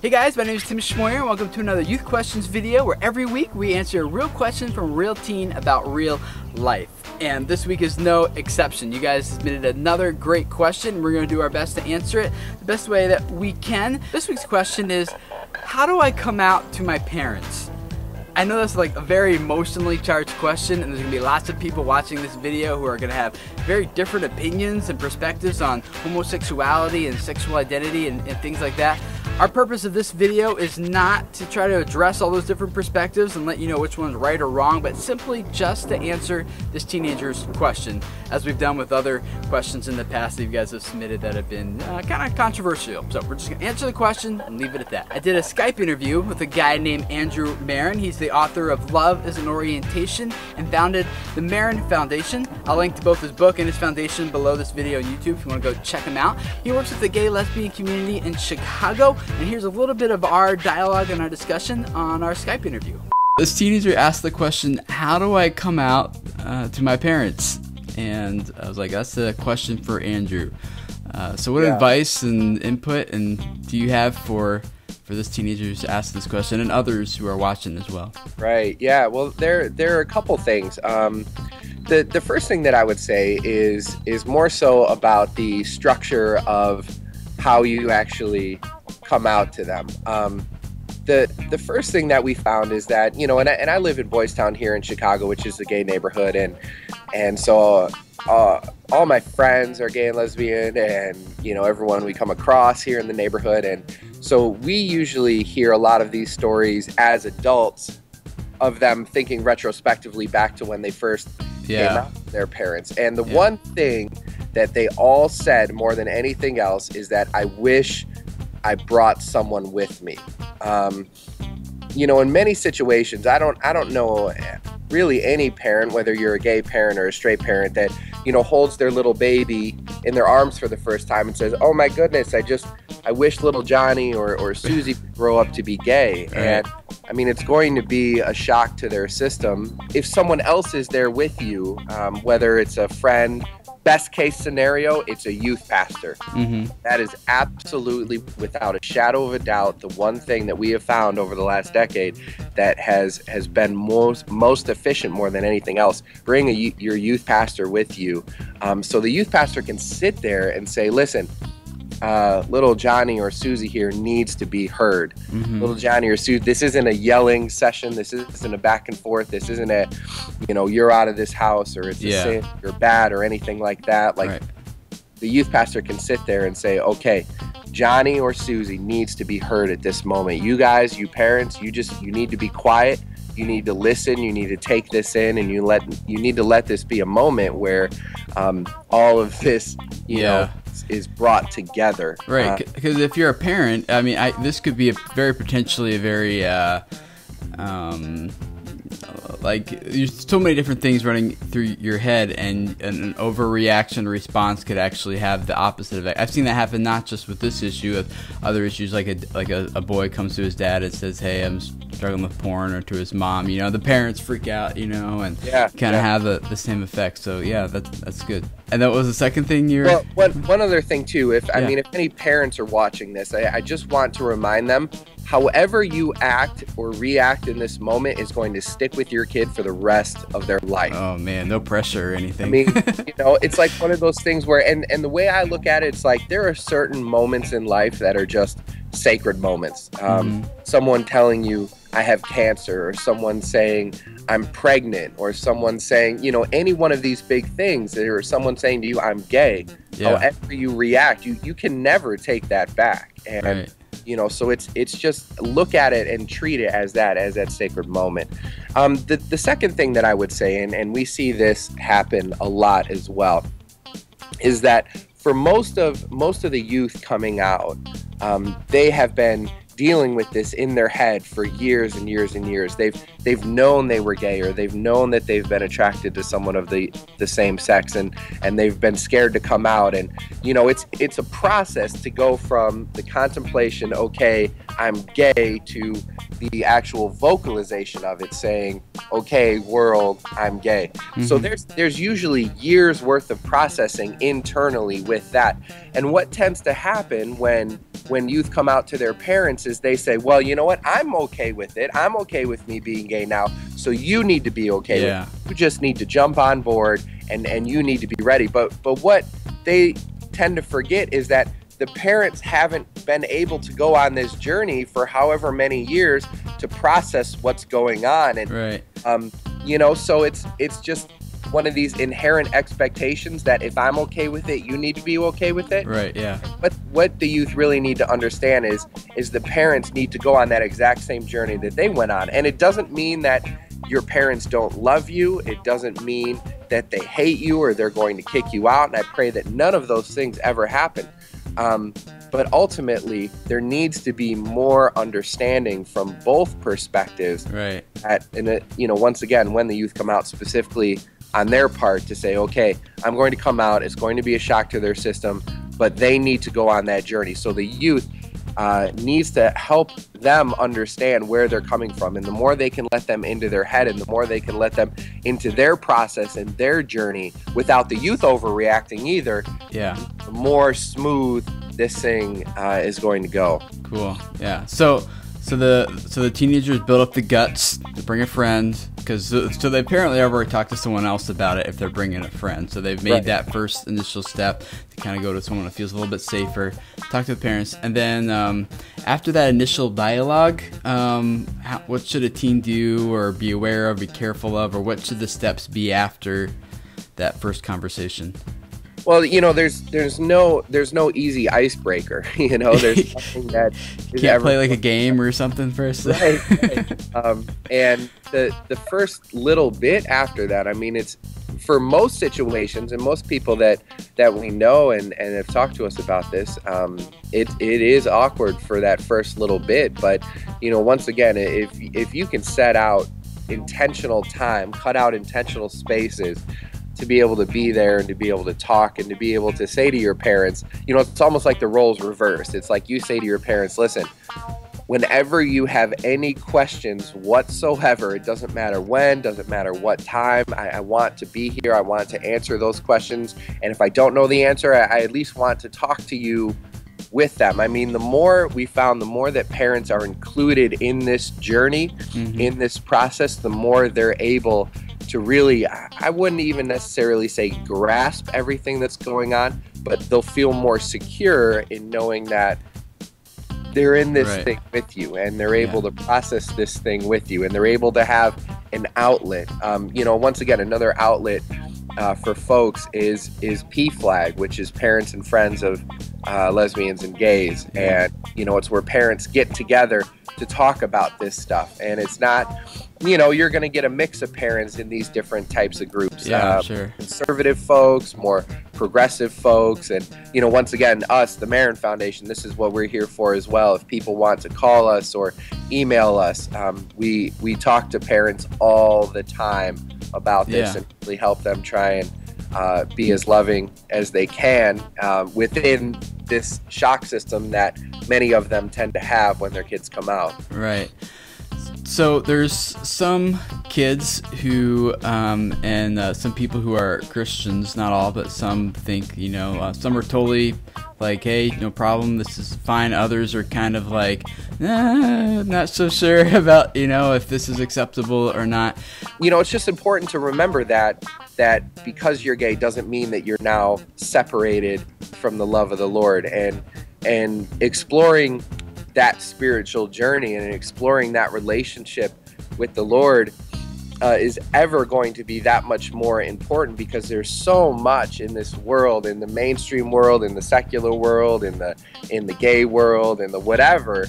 Hey guys, my name is Tim Schmoyer and welcome to another Youth Questions video where every week we answer a real question from a real teen about real life. And this week is no exception. You guys submitted another great question. We're going to do our best to answer it the best way that we can. This week's question is, how do I come out to my parents? I know that's like a very emotionally charged question, and there's going to be lots of people watching this video who are going to have very different opinions and perspectives on homosexuality and sexual identity and things like that. Our purpose of this video is not to try to address all those different perspectives and let you know which one's right or wrong, but simply just to answer this teenager's question, as we've done with other questions in the past that you guys have submitted that have been kind of controversial. So we're just going to answer the question and leave it at that. I did a Skype interview with a guy named Andrew Marin. He's the author of Love is an Orientation and founded the Marin Foundation. I'll link to both his book and his foundation below this video on YouTube if you want to go check him out. He works with the gay lesbian community in Chicago. And here's a little bit of our dialogue and our discussion on our Skype interview. This teenager asked the question, how do I come out to my parents? And I was like, that's a question for Andrew. So what advice and input and do you have for this teenager to ask this question and others who are watching as well? Right, yeah, well, there are a couple things. The first thing that I would say is more so about the structure of how you actually come out to them. The first thing that we found is that, you know, and I live in Boys Town here in Chicago, which is a gay neighborhood, and so all my friends are gay and lesbian, and you know, everyone we come across here in the neighborhood, and so we usually hear a lot of these stories as adults of them thinking retrospectively back to when they first came out to their parents. And the one thing that they all said more than anything else is that I wish I brought someone with me. You know, in many situations, I don't know really any parent, whether you're a gay parent or a straight parent, that, you know, holds their little baby in their arms for the first time and says, oh my goodness, I wish little Johnny or Susie would grow up to be gay. Right. And I mean, it's going to be a shock to their system if someone else is there with you, whether it's a friend. Best case scenario, it's a youth pastor. That is absolutely, without a shadow of a doubt, the one thing that we have found over the last decade that has been most efficient more than anything else. Bring your youth pastor with you, so the youth pastor can sit there and say, listen, little Johnny or Susie here needs to be heard. Little Johnny or Susie, this isn't a yelling session. This isn't a back and forth. This isn't a, you know, you're out of this house or it's a sin, you're bad or anything like that. Like the youth pastor can sit there and say, okay, Johnny or Susie needs to be heard at this moment. You guys, you parents, you need to be quiet. You need to listen. You need to take this in, and you need to let this be a moment where all of this, you know, is brought together. Right, because if you're a parent, I mean, this could be potentially a very like, there's so many different things running through your head, and an overreaction response could actually have the opposite effect. I've seen that happen not just with this issue, with other issues, like a boy comes to his dad and says, hey, I'm struggling with porn, or to his mom, you know, the parents freak out, you know, and kind of have the same effect. So yeah, that's good. And that was the second thing Well, one other thing too, I mean, if any parents are watching this, I just want to remind them, however you act or react in this moment is going to stick with your kid for the rest of their life. Oh man, no pressure or anything. I mean, you know, it's like one of those things where, and the way I look at it, it's like there are certain moments in life that are just sacred moments. Someone telling you I have cancer, or someone saying I'm pregnant, or someone saying, you know, any one of these big things, or someone saying to you I'm gay. However you react, you can never take that back. And you know, so it's just look at it and treat it as that sacred moment. The second thing that I would say, and we see this happen a lot as well, is that for most of the youth coming out, they have been dealing with this in their head for years and years and years. They've known they were gay, or they've known that they've been attracted to someone of the same sex, and they've been scared to come out. And you know, it's a process to go from the contemplation, okay, I'm gay, to the actual vocalization of it, saying, okay, world, I'm gay. So there's usually years worth of processing internally with that. And what tends to happen when when youth come out to their parents is they say, well, you know what, I'm okay with it. I'm okay with me being gay now. So you need to be okay with it. You just need to jump on board and you need to be ready. But what they tend to forget is that the parents haven't been able to go on this journey for however many years to process what's going on. And, you know, so it's just one of these inherent expectations that if I'm okay with it, you need to be okay with it. Right. Yeah. But what the youth really need to understand is the parents need to go on that exact same journey that they went on. And it doesn't mean that your parents don't love you. It doesn't mean that they hate you or they're going to kick you out. And I pray that none of those things ever happen. But ultimately, there needs to be more understanding from both perspectives. Right. And you know, once again, when the youth come out specifically on their part to say, okay, I'm going to come out. It's going to be a shock to their system, but they need to go on that journey. So the youth needs to help them understand where they're coming from. And the more they can let them into their head and the more they can let them into their process and their journey without the youth overreacting either, the more smooth this thing is going to go. Cool. Yeah. So the teenagers build up the guts to bring a friend, because so they apparently have already talked to someone else about it if they're bringing a friend. So they've made that first initial step to kind of go to someone that feels a little bit safer, talk to the parents, and then after that initial dialogue, what should a teen do or be aware of, be careful of, or what should the steps be after that first conversation? Well, you know, there's no easy icebreaker. You know, there's nothing that you can't play like a game or something first. Right. And the first little bit after that, I mean, it's for most situations and most people that we know and have talked to us about this, it is awkward for that first little bit. But you know, once again, if you can set out intentional time, cut out intentional spaces to be able to be there and to be able to talk and to be able to say to your parents, you know, it's almost like the roles reversed. It's like you say to your parents, listen, whenever you have any questions whatsoever, it doesn't matter when, doesn't matter what time, I want to be here. I want to answer those questions. And if I don't know the answer, I at least want to talk to you with them. I mean, the more we found, the more that parents are included in this journey, in this process, the more they're able to really, I wouldn't even necessarily say grasp everything that's going on, but they'll feel more secure in knowing that they're in this thing with you and they're able to process this thing with you and they're able to have an outlet. You know, once again, another outlet for folks is PFLAG, which is Parents and Friends of Lesbians and Gays. And, you know, it's where parents get together to talk about this stuff. And it's not, you know, you're going to get a mix of parents in these different types of groups. Conservative folks, more progressive folks. And, you know, once again, us, the Marin Foundation, this is what we're here for as well. If people want to call us or email us, we talk to parents all the time about this and really help them try and be as loving as they can within this shock system that many of them tend to have when their kids come out. Right. So there's some kids who, and some people who are Christians, not all, but some think, you know, some are totally like, hey, no problem, this is fine. Others are kind of like, not so sure about, you know, if this is acceptable or not. You know, it's just important to remember that because you're gay doesn't mean that you're now separated from the love of the Lord, and exploring that spiritual journey and exploring that relationship with the Lord is ever going to be that much more important, because there's so much in this world, in the mainstream world, in the secular world, in the gay world, in the whatever,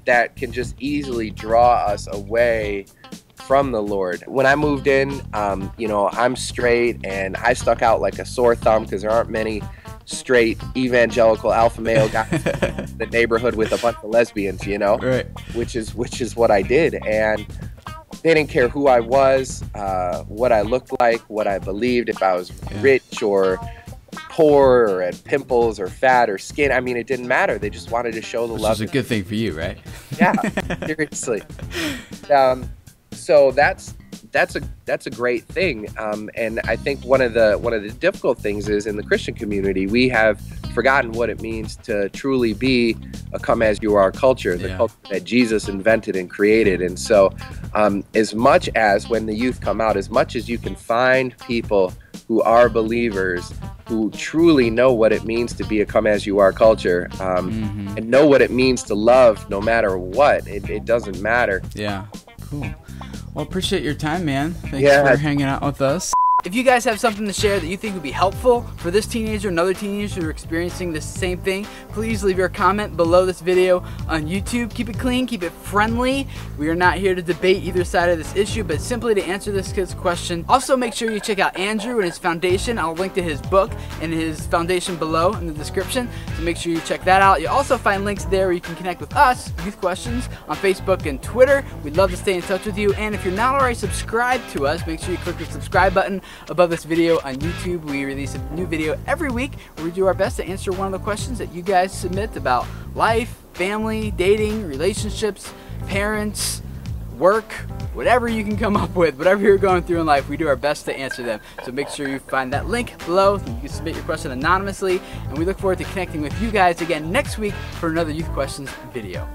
that can just easily draw us away from the Lord. When I moved in, you know, I'm straight and I stuck out like a sore thumb because there aren't many straight evangelical alpha male guys in the neighborhood with a bunch of lesbians, you know, which is what I did. And they didn't care who I was, what I looked like, what I believed, if I was rich or poor or had pimples or fat or skin. I mean, it didn't matter. They just wanted to show the love. Which is a good thing for you, right? Yeah, seriously. So that's a great thing. And I think one of the difficult things is in the Christian community, we have forgotten what it means to truly be a come-as-you-are culture, the culture that Jesus invented and created. And so as much as when the youth come out, as much as you can find people who are believers, who truly know what it means to be a come-as-you-are culture, and know what it means to love no matter what, it doesn't matter. Yeah, cool. Well, appreciate your time, man. Thanks for hanging out with us. If you guys have something to share that you think would be helpful for this teenager and other teenagers who are experiencing the same thing, please leave your comment below this video on YouTube. Keep it clean, keep it friendly. We are not here to debate either side of this issue, but simply to answer this kid's question. Also, make sure you check out Andrew and his foundation. I'll link to his book and his foundation below in the description, so make sure you check that out. You'll also find links there where you can connect with us, Youth Questions, on Facebook and Twitter. We'd love to stay in touch with you, and if you're not already subscribed to us, make sure you click the subscribe button above this video on YouTube. We release a new video every week where we do our best to answer one of the questions that you guys submit about life, family, dating, relationships, parents, work, whatever you can come up with, whatever you're going through in life, we do our best to answer them. So make sure you find that link below. You can submit your question anonymously, and we look forward to connecting with you guys again next week for another Youth Questions video.